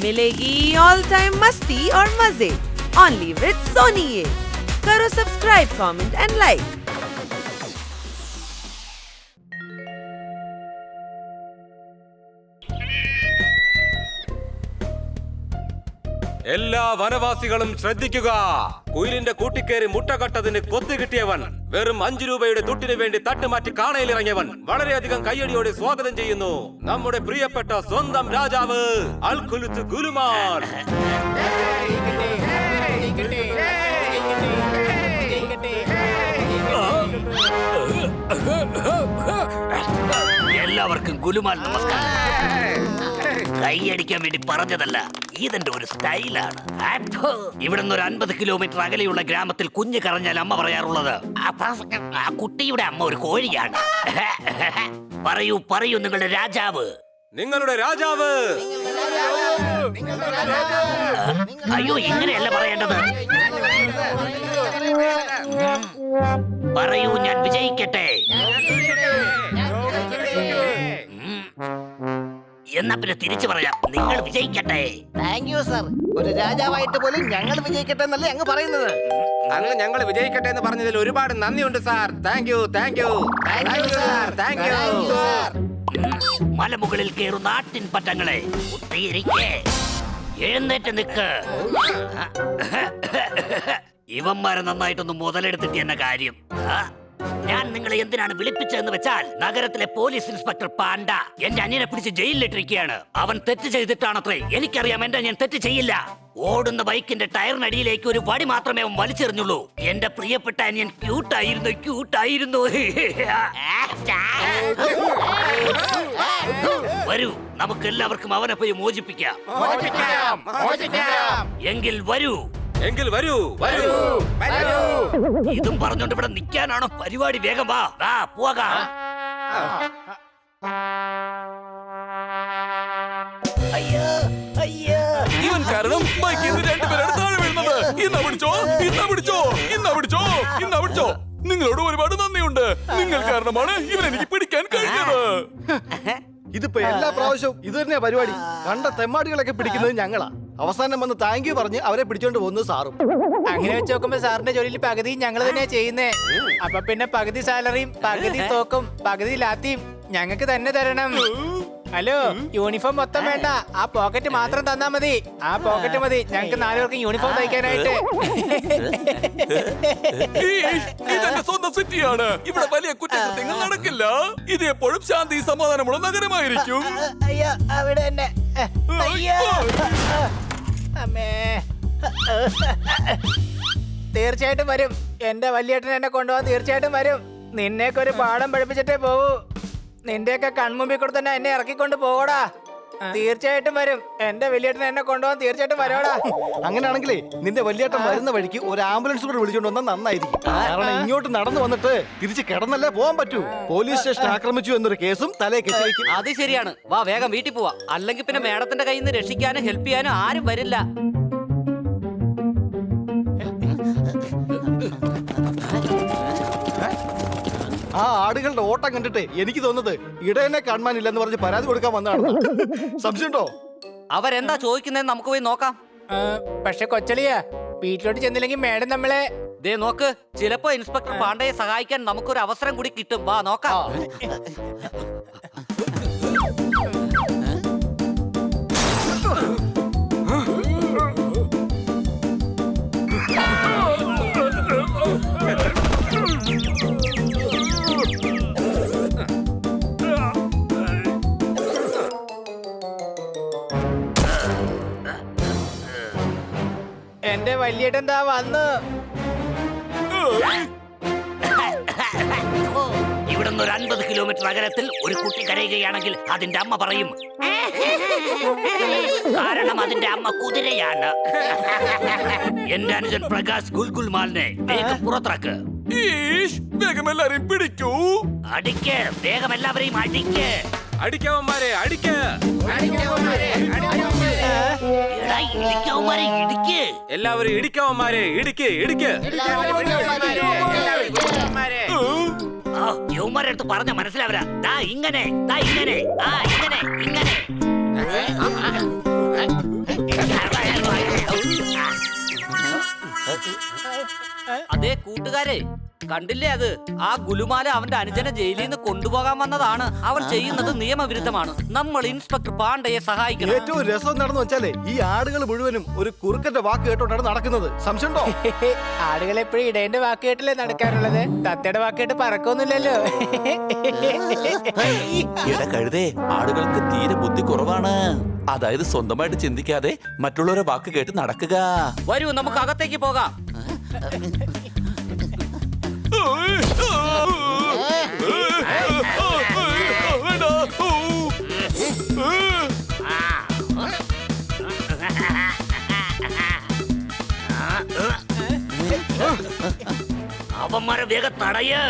मिलेगी all time मस्ती और मजे ओनली विद सोनी। ये करो सब्सक्राइब, कमेंट एंड लाइक। എല്ലാ വനവാസികളും ശ്രദ്ധിക്കുക. കുയിലിന്റെ കൂട്ടിക്കേറി മുട്ട കട്ടതിന് കൊത്തു കിട്ടിയവൻ, വെറും 5 രൂപയുടെ തുട്ടിന് വേണ്ടി തട്ടുമാറ്റി കാണയിലിറങ്ങിയവൻ വളരെയധികം കയ്യടിയോടെ സ്വാഗതം ചെയ്യുന്നു നമ്മുടെ പ്രിയപ്പെട്ട സ്വന്തം രാജാവ് അൽ ഖുലുത്ത് ഗുലുമാൽ. എല്ലാവർക്കും ഗുലുമാൽ നമസ്കാരം. കൈയടിക്കാൻ വേണ്ടി പറഞ്ഞതല്ല, ഇതെന്റെ ഒരു സ്റ്റൈലാണ്. ഇവിടുന്ന് ഒരു 50 കിലോമീറ്റർ അകലെയുള്ള ഗ്രാമത്തിൽ കുഞ്ഞ് കരഞ്ഞാൽ അമ്മ പറയാറുള്ളത് ആ കുട്ടിയുടെ അമ്മ ഒരു കോഴിയാണ്. പറയൂ പറയൂ, നിങ്ങളുടെ രാജാവ്. നിങ്ങളുടെ രാജാവ്. അയ്യോ, ഇങ്ങനെയല്ല പറയേണ്ടത്. പറയൂ, ഞാൻ വിജയിക്കട്ടെ. എന്നാ പിന്നെ തിരിച്ചു പറയാം, നിങ്ങൾ വിജയിക്കട്ടെ. Thank you sir. ഒരു രാജാവായിട്ട് പോലും ഞങ്ങൾ വിജയിക്കട്ടെ എന്നല്ലേ അങ്ങ് പറയുന്നത്. അങ്ങ് ഞങ്ങൾ വിജയിക്കട്ടെ എന്ന് പറഞ്ഞതിൽ ഒരുപാട് നന്ദിയുണ്ട് sir. Thank you, thank you, thank you. മലമുകളിൽ കയറും നാട്ടിൻ പറ്റങ്ങളെ, കുത്തിയിരിക്കേ, എഴുന്നേറ്റ് നിക്ക്. ഇവന്മാരെ നന്നായിട്ടൊന്ന് മുതലെടുത്തിട്ട് എന്ന കാര്യം. ഞാൻ നിങ്ങളെ എന്തിനാണ് വിളിപ്പിച്ചതെന്ന് വെച്ചാൽ, നഗരത്തിലെ പോലീസ് ഇൻസ്പെക്ടർ പാണ്ട എന്റെ അനിയനെ പിടിച്ച് ജയിലിലിട്ടിരിക്കുകയാണ്. അവൻ തെറ്റ് ചെയ്തിട്ടാണത്രേ. എനിക്കറിയാം, എന്റെ അനിയൻ തെറ്റ് ചെയ്യില്ല. ഓടുന്ന ബൈക്കിന്റെ ടയറിനടിയിലേക്ക് ഒരു വടി മാത്രമേ അവൻ വലിച്ചെറിഞ്ഞുള്ളൂ. എന്റെ പ്രിയപ്പെട്ട അനിയൻ ക്യൂട്ടായിരുന്നു, ക്യൂട്ടായിരുന്നു. വരൂ, നമുക്ക് എല്ലാവർക്കും അവനെ പോയി മോചിപ്പിക്കാം. എങ്കിൽ വരൂ, എങ്കിൽ വരൂ, വരൂ, വരൂ. ഇതും പറഞ്ഞോണ്ട് ഇവിടെ നിൽക്കാനാണോ പരിപാടി? വേഗം വാ, പോകാം. ഇവൻ കാരണം ബൈക്കിൽ നിന്ന് 2 പേരാണ് താഴെ വീഴുന്നത്. ഇന്നാ പിടിച്ചോ, ഇന്നാ പിടിച്ചോ, ഇന്നാ പിടിച്ചോ, ഇന്നാ പിടിച്ചോ. നിങ്ങളോട് ഒരുപാട് നന്ദിയുണ്ട്. നിങ്ങൾ കാരണമാണ് ഇവൻ എനിക്ക് പിടിക്കാൻ കഴിഞ്ഞത്. ഇതിപ്പോ എല്ലാ പ്രാവശ്യവും ഇത് തന്നെയാ പരിപാടി. കണ്ട തെമ്മാടികളൊക്കെ പിടിക്കുന്നത് ഞങ്ങളാ. അവസാനം വന്ന് താങ്ക് യു പറഞ്ഞ് അവരെ പിടിച്ചോണ്ട് പോകുന്നത് സാറും. അങ്ങനെ വെച്ച് നോക്കുമ്പോ സാറിന്റെ ജോലിയിൽ പകുതി ഞങ്ങൾ തന്നെയാ ചെയ്യുന്നേ. അപ്പൊ പിന്നെ പകുതി സാലറിയും പകുതി തോക്കും പകുതി ലാത്തിയും ഞങ്ങൾക്ക് തന്നെ തരണം. ഹലോ, യൂണിഫോം മൊത്തം വേണ്ട, ആ പോക്കറ്റ് മാത്രം തന്നാ മതി. ആ പോക്കറ്റ് മതി ഞങ്ങൾക്ക് 4 പേർക്കും യൂണിഫോം തയ്ക്കാനായിട്ട്. ഇതെന്റെ സ്വന്തം സിറ്റിയാണ്. ഇവിടെ വലിയ കുറ്റകൃത്യങ്ങൾ നടക്കില്ല. ഇത് എപ്പോഴും ശാന്തി സമാധാനമുള്ള നഗരമായിരിക്കും. അയ്യോ, അവിടെ തന്നെ. അയ്യോ, അമ്മേ. തീർച്ചയായിട്ടും വരും. എന്റെ വലിയേട്ടൻ എന്നെ കൊണ്ടുപോകാൻ തീർച്ചയായിട്ടും വരും. നിന്നെയൊക്കെ ഒരു പാഠം പഠിപ്പിച്ചിട്ടേ പോവൂ. നിന്റെയൊക്കെ കൺമുമ്പിൽ കൂടെ തന്നെ എന്നെ ഇറക്കിക്കൊണ്ട് പോകടാ. തീർച്ചയായിട്ടും വരും. എന്റെ വലിയേട്ടൻ എന്നെ കൊണ്ടുപോകാൻ തീർച്ചയായിട്ടും വരോടാ. അങ്ങനെയാണെങ്കിലേ നിന്റെ വലിയേട്ടൻ വരുന്ന വഴിക്ക് ഒരു ആംബുലൻസ് കൂടെ വിളിച്ചോണ്ട് വന്നാൽ നന്നായിരിക്കും. കാരണം ഇങ്ങോട്ട് നടന്നു വന്നിട്ട് തിരിച്ച് കിടന്നല്ലേ പോകാൻ പറ്റൂ. പോലീസ് സ്റ്റേഷൻ ആക്രമിച്ചു എന്നൊരു കേസും തലേ കെട്ടിവെക്കും. അത് ശരിയാണ്. വാ, വേഗം വീട്ടിൽ പോവാ. അല്ലെങ്കിൽ പിന്നെ മേഡത്തിന്റെ കയ്യിൽ നിന്ന് രക്ഷിക്കാനും ഹെൽപ്പ് ചെയ്യാനും ആരും വരില്ല. ആ ആടുകളുടെ ഓട്ടം കണ്ടിട്ട് എനിക്ക് തോന്നുന്നത് ഇടയനെ കാണാനില്ലെന്ന് പറഞ്ഞ് പരാതി കൊടുക്കാൻ വന്നതാണ്. സംശയമുണ്ടോ? അവരെന്താ ചോദിക്കുന്നതെന്ന് നമുക്ക് പോയി നോക്കാം. പക്ഷെ കൊച്ചളിയാ, വീട്ടിലോട്ട് ചെന്നില്ലെങ്കിൽ മേഡം നമ്മളെ ദേ നോക്ക്, ചിലപ്പോ ഇൻസ്പെക്ടർ പാണ്ഡയെ സഹായിക്കാൻ നമുക്കൊരു അവസരം കൂടി കിട്ടും. വാ നോക്കാം. എന്റെ വലിയേട്ടൻ എന്താ വന്നു. ഇവിടുന്ന് ഒരു 50 കിലോമീറ്റർ നഗരത്തിൽ ഒരു കുട്ടി കരയുകയാണെങ്കിൽ അതിന്റെ അമ്മ പറയും, കാരണം അതിന്റെ അമ്മ കുതിരയാണ്. എന്റെ അനുജൻ പ്രകാശ് ഗുൽഗുൽമാലിനെ വേഗം പുറത്തിറക്ക്. വേഗം എല്ലാരെയും പിടിക്കൂ. അടിക്ക്, വേഗം എല്ലാവരെയും അടിക്ക്. അടിക്കവന്മാരെ, അടിക്ക്. എടാ, ഇടിക്കവന്മാരെ ഇടിക്ക്. എല്ലാവരും ഇടിക്കവന്മാരെ, ഇടിക്ക്, ഇടിക്ക്. യൗമാരുടെ അടുത്ത് പറഞ്ഞ മനസ്സിലാവരാ. ദാ ഇങ്ങനെ, ദാ ഇങ്ങനെ, ആ ഇങ്ങനെ, ഇങ്ങനെ. അതേ കൂട്ടുകാരെ, കണ്ടില്ലേ അത്? ആ ഗുലുമാല അവന്റെ അനുജനെ ജയിലിൽ നിന്ന് കൊണ്ടുപോകാൻ വന്നതാണ്. അവൻ ചെയ്യുന്നത് നിയമവിരുദ്ധമാണ്. നമ്മൾ ഇൻസ്പെക്ടർ പാണ്ഡയെ സഹായിക്കണം. ഏറ്റവും രസം നടന്നു വെച്ചാലേ ഈ ആടുകൾ മുഴുവനും ഒരു കുറുക്കന്റെ വാക്ക് കേട്ടോണ്ടാണ് നടക്കുന്നത്. സംശയമുണ്ടോ? ആടുകൾ എപ്പോഴും ഇടേന്റെ വാക്ക് കേട്ടല്ലേ നടക്കാറുള്ളത്. തത്തയുടെ വാക്ക് കേട്ട് പറക്കൊന്നുമില്ലല്ലോ. കഴുതേ, ആടുകൾക്ക് തീരെ ബുദ്ധി കുറവാണ്. അതായത് സ്വന്തമായിട്ട് ചിന്തിക്കാതെ മറ്റുള്ളവരെ വാക്ക് കേട്ട് നടക്കുക. വരൂ, നമുക്ക് അകത്തേക്ക് പോകാം. അവന്മാരെ വേഗം തടയ്.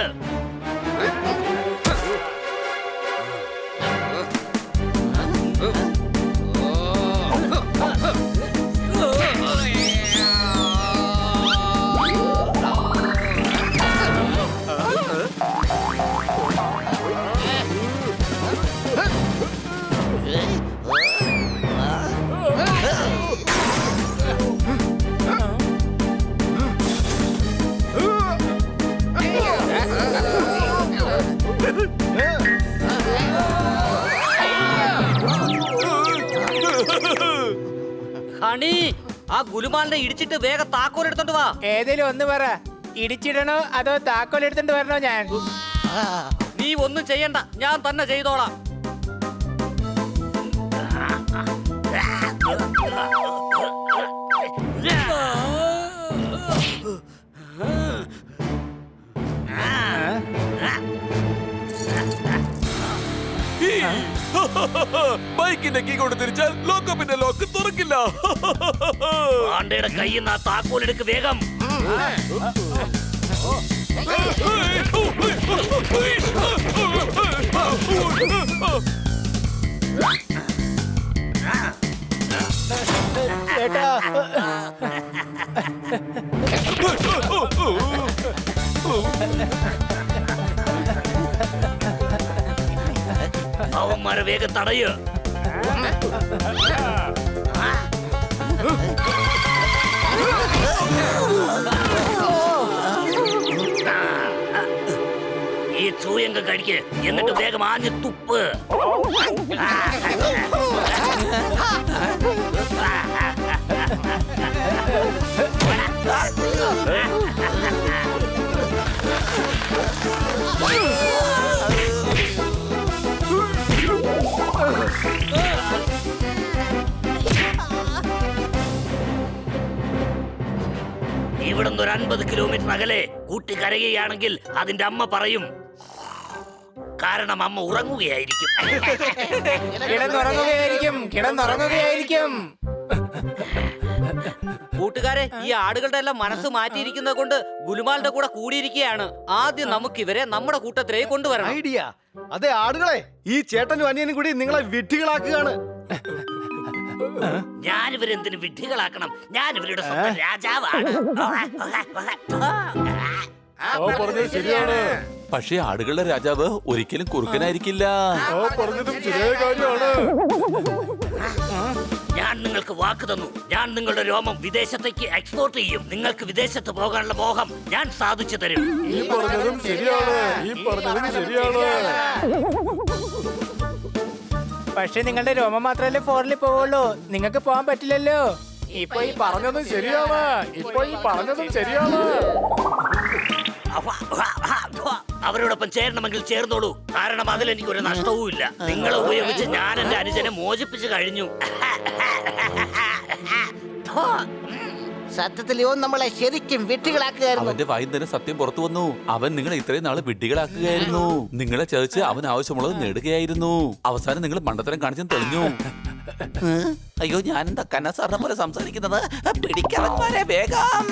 ഹണി, ആ ഗുലുമാലിനെ ഇടിച്ചിട്ട് വേഗം താക്കോൽ എടുത്തോണ്ട് വാ. ഏതേലും ഒന്ന് പറ. ഇടിച്ചിടണോ അതോ താക്കോൽ എടുത്തോണ്ട് വരണോ ഞാൻ? നീ ഒന്നും ചെയ്യണ്ട, ഞാൻ തന്നെ ചെയ്തോളാം. ബൈക്കിന്റെ കീ കൊണ്ട് തിരിച്ചാൽ ലോക്കപ്പിന്റെ ലോക്ക് തുറക്കില്ല. പാണ്ഡയുടെ കയ്യിൽ നിന്ന് ആ താക്കോൽ എടുക്ക് വേഗം. ചേട്ടാ, അവന്മാരെ വേഗം തടയ്. ഈ ചൂയങ്ക കഴിക്ക്, എന്നിട്ട് വേഗം ആഞ്ഞ് തുപ്പ്. ഇവിടുന്ന് ഒരു 50 കിലോമീറ്റർ അകലെ കൂട്ടി കരയുകയാണെങ്കിൽ അതിന്റെ അമ്മ പറയും. കാരണം അമ്മ ഉറങ്ങുകയായിരിക്കും. കിടന്നുറങ്ങുകയായിരിക്കും. കൂട്ടുകാരെ, ഈ ആടുകളുടെ എല്ലാം മനസ്സ് മാറ്റിയിരിക്കുന്നത് കൊണ്ട് ഗുലുമാലിന്റെ കൂടെ കൂടിയിരിക്കുകയാണ്. ആദ്യം നമുക്ക് ഇവരെ നമ്മുടെ കൂട്ടത്തിലേക്ക് കൊണ്ടുവരണം. ഐഡിയ. അതെ ആടുകളെ, ഈ ചേട്ടനും അനിയനും കൂടി നിങ്ങളെ വിഡ്ഢികളാക്കുകയാണ്. ഞാനിവരെന്തിനു വിഡ്ഢികളാക്കണം? ഞാൻ ഇവരുടെ സ്വന്തം രാജാവാണ്. പക്ഷേ ആടുകളുടെ രാജാവ് ഒരിക്കലും കുറുക്കനായിരിക്കില്ല. ഞാൻ നിങ്ങൾക്ക് വാക്ക് തന്നു. ഞാൻ നിങ്ങളുടെ രോമം വിദേശത്തേക്ക് എക്സ്പോർട്ട് ചെയ്യും. നിങ്ങൾക്ക് വിദേശത്ത് പോകാനുള്ള മോഹം ഞാൻ സാധിച്ചു തരും. പക്ഷെ നിങ്ങളുടെ രോമം മാത്രമല്ലേ ഫോറിൽ പോവുള്ളൂ. നിങ്ങൾക്ക് പോകാൻ പറ്റില്ലല്ലോ. ഇപ്പൊ ഈ പറഞ്ഞതും ശരിയാണ്. അവരോടൊപ്പം ചേരണമെങ്കിൽ ചേർന്നോളൂ. കാരണം അതിൽ എനിക്കൊരു നഷ്ടവും ഇല്ല. നിങ്ങളെ ഉപയോഗിച്ച് ഞാൻ എന്റെ അനുജനെ മോചിപ്പിച്ചു കഴിഞ്ഞു. സത്യത്തിൽ ഇവൻ നമ്മളെ ശരിക്കും വിഡ്ഢികളാക്കുകയായിരുന്നു. അവന്റെ വായിൽ തന്നെ സത്യം പുറത്തു വന്നു. അവൻ നിങ്ങളെ ഇത്രയും നാള് വിഡ്ഢികളാക്കുകയായിരുന്നു. നിങ്ങളെ ചതിച്ച് അവൻ ആവശ്യമുള്ളത് നേടുകയായിരുന്നു. അവസാനം നിങ്ങൾ മണ്ടത്തരം കാണിച്ചും തെളിഞ്ഞു. അയ്യോ, ഞാൻ എന്താ കന്ന സാറിനെ പോലെ സംസാരിക്കുന്നത്? പിടിക്കവന്മാരെ വേഗം.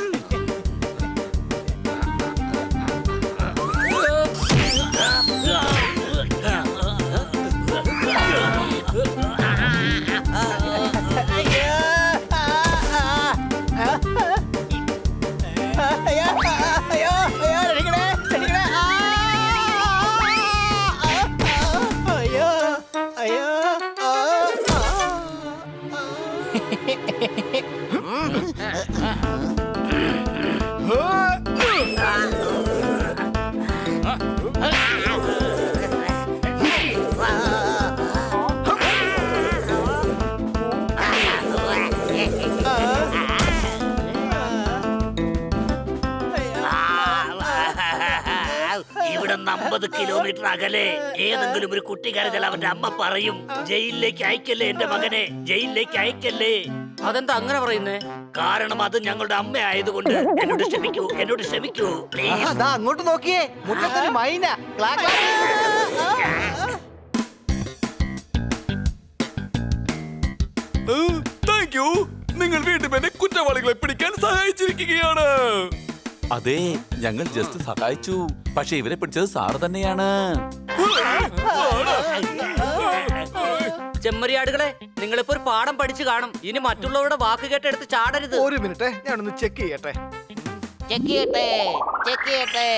50 കിലോമീറ്റർ അകലെ ഏതെങ്കിലും ഒരു കുട്ടി കരഞ്ഞാൽ അവന്റെ അമ്മ പറയും, ജയിലിലേക്ക് അയക്കല്ലേ എന്റെ മകനെ, ജയിലിലേക്ക് അയക്കല്ലേ. അതെന്താ അങ്ങനെ പറയുന്നേ? കാരണം അത് ഞങ്ങളുടെ അമ്മ ആയതുകൊണ്ട്. എന്നോട് ക്ഷമിക്കൂ, എന്നോട് ക്ഷമിക്കൂ പ്ലീസ്. അതാ അങ്ങോട്ട് നോക്കിയേ, മുറ്റത്തൊരു മൈന. ക്ലാ, ക്ലാ. Thank you. നിങ്ങൾ വീണ്ടും എന്നെ കുറ്റവാളികളെ പിടിക്കാൻ സഹായിച്ചിരിക്കുകയാണ്. അതെ, ഞങ്ങൾ ജസ്റ്റ് സഹായിച്ചു. പക്ഷെ ഇവരെ പിടിച്ചത് സാറ് തന്നെയാണ്. ചെമ്മരിയാടുകളെ, നിങ്ങളിപ്പോ ഒരു പാഠം പഠിച്ചു കാണും. ഇനി മറ്റുള്ളവരുടെ വാക്ക് കേട്ടെടുത്ത് ചാടരുത്. ഒരു മിനിറ്റ്, ഞാനൊന്ന് ചെക്ക് ചെയ്യട്ടെ. ചെക്ക് ചെയ്യട്ടെ, ചെക്ക് ചെയ്യട്ടെ.